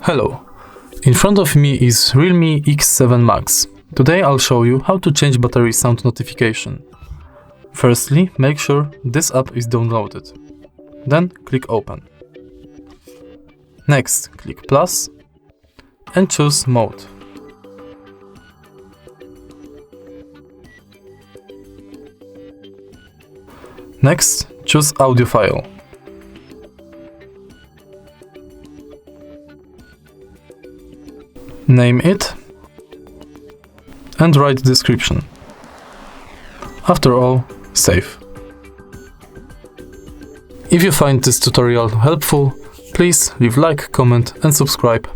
Hello, in front of me is Realme X7 Max. Today I'll show you how to change battery sound notification. Firstly, make sure this app is downloaded. Then click Open. Next, click Plus and choose Mode. Next, choose Audio file. Name it and write the description. After all, save. If you find this tutorial helpful, please leave like, comment and subscribe.